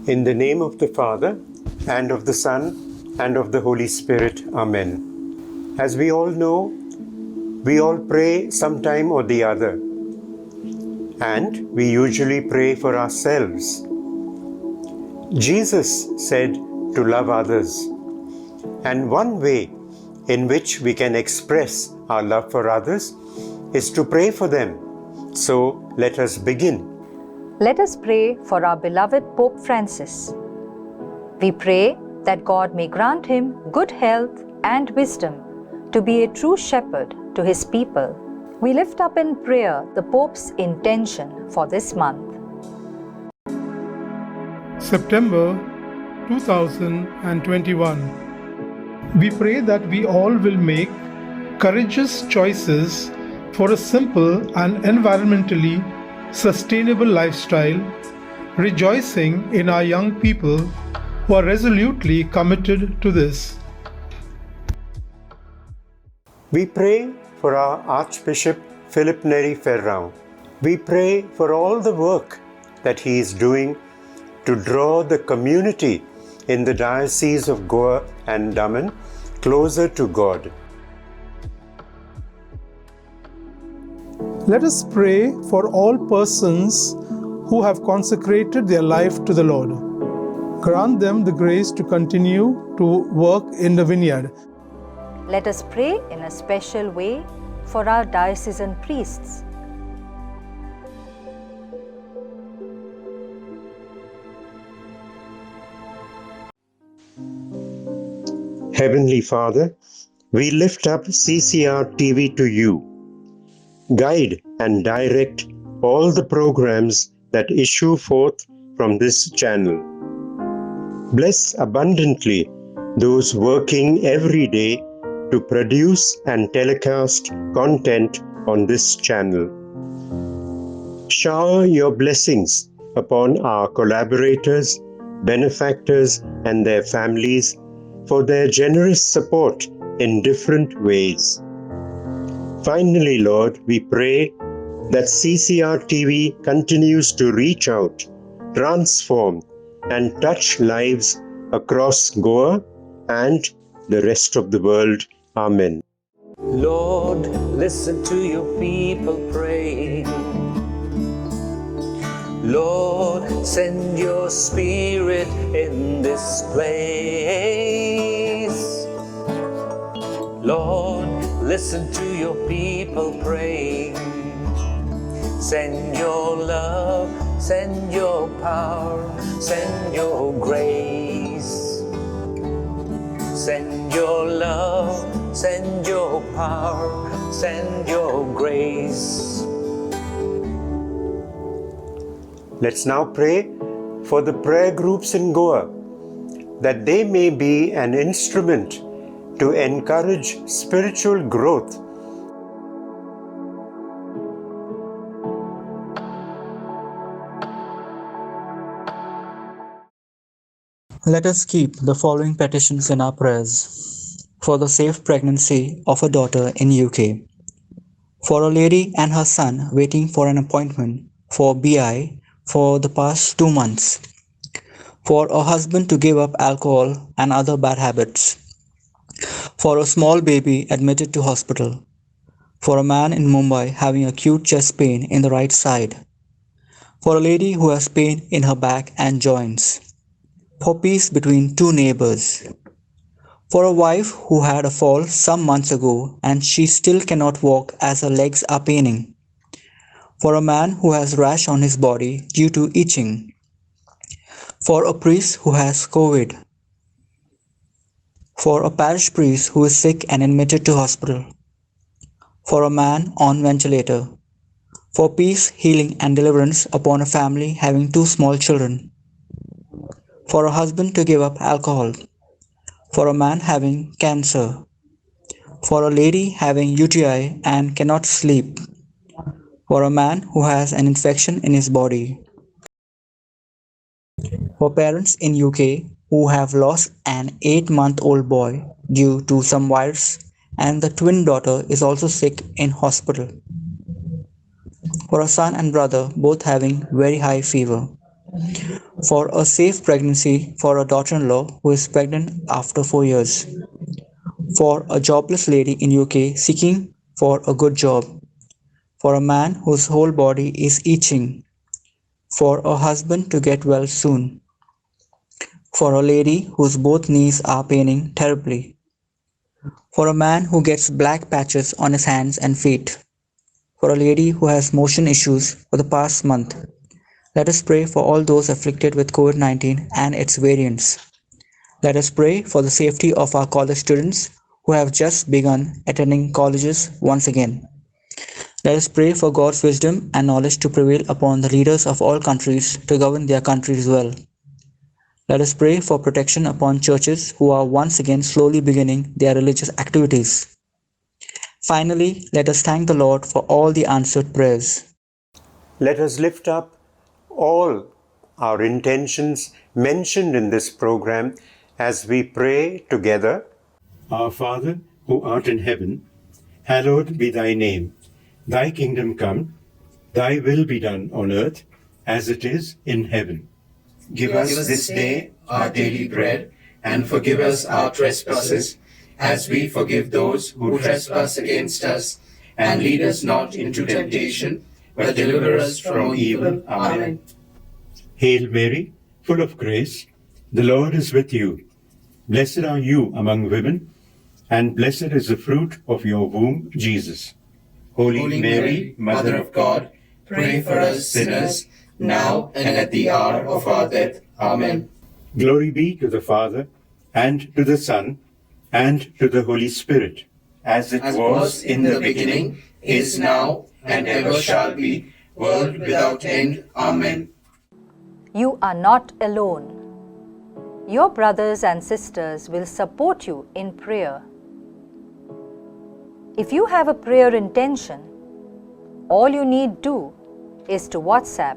In the name of the Father, and of the Son, and of the Holy Spirit. Amen. As we all know, we all pray sometime or the other, and we usually pray for ourselves. Jesus said to love others, and one way in which we can express our love for others is to pray for them. So let us begin. Let us pray for our beloved Pope Francis. We pray that God may grant him good health and wisdom to be a true shepherd to his people. We lift up in prayer the Pope's intention for this month. September 2021. We pray that we all will make courageous choices for a simple and environmentally sustainable lifestyle, rejoicing in our young people who are resolutely committed to this. We pray for our Archbishop Philip Neri Ferrão. We pray for all the work that he is doing to draw the community in the Diocese of Goa and Daman closer to God. Let us pray for all persons who have consecrated their life to the Lord. Grant them the grace to continue to work in the vineyard. Let us pray in a special way for our diocesan priests. Heavenly Father, we lift up CCR TV to you. Guide and direct all the programs that issue forth from this channel. Bless abundantly those working every day to produce and telecast content on this channel. Shower your blessings upon our collaborators, benefactors, and their families for their generous support in different ways. Finally, Lord, we pray that CCR TV continues to reach out, transform, and touch lives across Goa and the rest of the world. Amen. Lord, listen to your people pray. Lord, send your spirit in this place. Lord, listen to your people pray. Send your love, send your power, send your grace. Send your love, send your power, send your grace. Let's now pray for the prayer groups in Goa, that they may be an instrument to encourage spiritual growth. Let us keep the following petitions in our prayers. For the safe pregnancy of a daughter in UK. For a lady and her son waiting for an appointment for BI for the past 2 months. For a husband to give up alcohol and other bad habits. For a small baby admitted to hospital. For a man in Mumbai having acute chest pain in the right side. For a lady who has pain in her back and joints. For peace between two neighbors. For a wife who had a fall some months ago and she still cannot walk as her legs are paining. For a man who has rash on his body due to itching. For a priest who has COVID. For a parish priest who is sick and admitted to hospital. For a man on ventilator. For peace, healing and deliverance upon a family having 2 small children. For a husband to give up alcohol. For a man having cancer. For a lady having UTI and cannot sleep. For a man who has an infection in his body. For parents in UK who have lost an 8-month-old boy due to some virus and the twin daughter is also sick in hospital. For a son and brother both having very high fever. For a safe pregnancy for a daughter-in-law who is pregnant after 4 years. For a jobless lady in UK seeking for a good job. For a man whose whole body is itching. For a husband to get well soon. For a lady whose both knees are paining terribly. For a man who gets black patches on his hands and feet. For a lady who has motion issues for the past month. Let us pray for all those afflicted with COVID-19 and its variants. Let us pray for the safety of our college students who have just begun attending colleges once again. Let us pray for God's wisdom and knowledge to prevail upon the leaders of all countries to govern their countries well. Let us pray for protection upon churches who are once again slowly beginning their religious activities. Finally, let us thank the Lord for all the answered prayers. Let us lift up all our intentions mentioned in this program as we pray together. Our Father, who art in heaven, hallowed be thy name. Thy kingdom come, thy will be done on earth as it is in heaven. Give us this day our daily bread, and forgive us our trespasses, as we forgive those who trespass against us. And lead us not into temptation, but deliver us from evil. Amen. Hail Mary, full of grace, the Lord is with you. Blessed are you among women, and blessed is the fruit of your womb, Jesus. Holy Mary, Mother of God, pray for us sinners, now and at the hour of our death. Amen. Glory be to the Father, and to the Son, and to the Holy Spirit, As it was in the beginning, is now, and ever shall be, world without end. Amen. You are not alone. Your brothers and sisters will support you in prayer. If you have a prayer intention, all you need do is to WhatsApp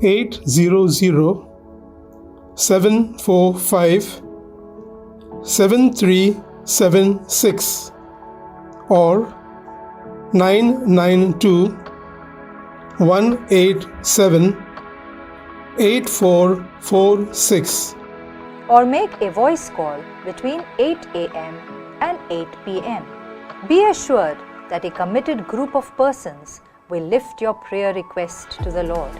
800-745-7376 or 992-187-8446. or make a voice call between 8 a.m. and 8 p.m. Be assured that a committed group of persons will lift your prayer request to the Lord.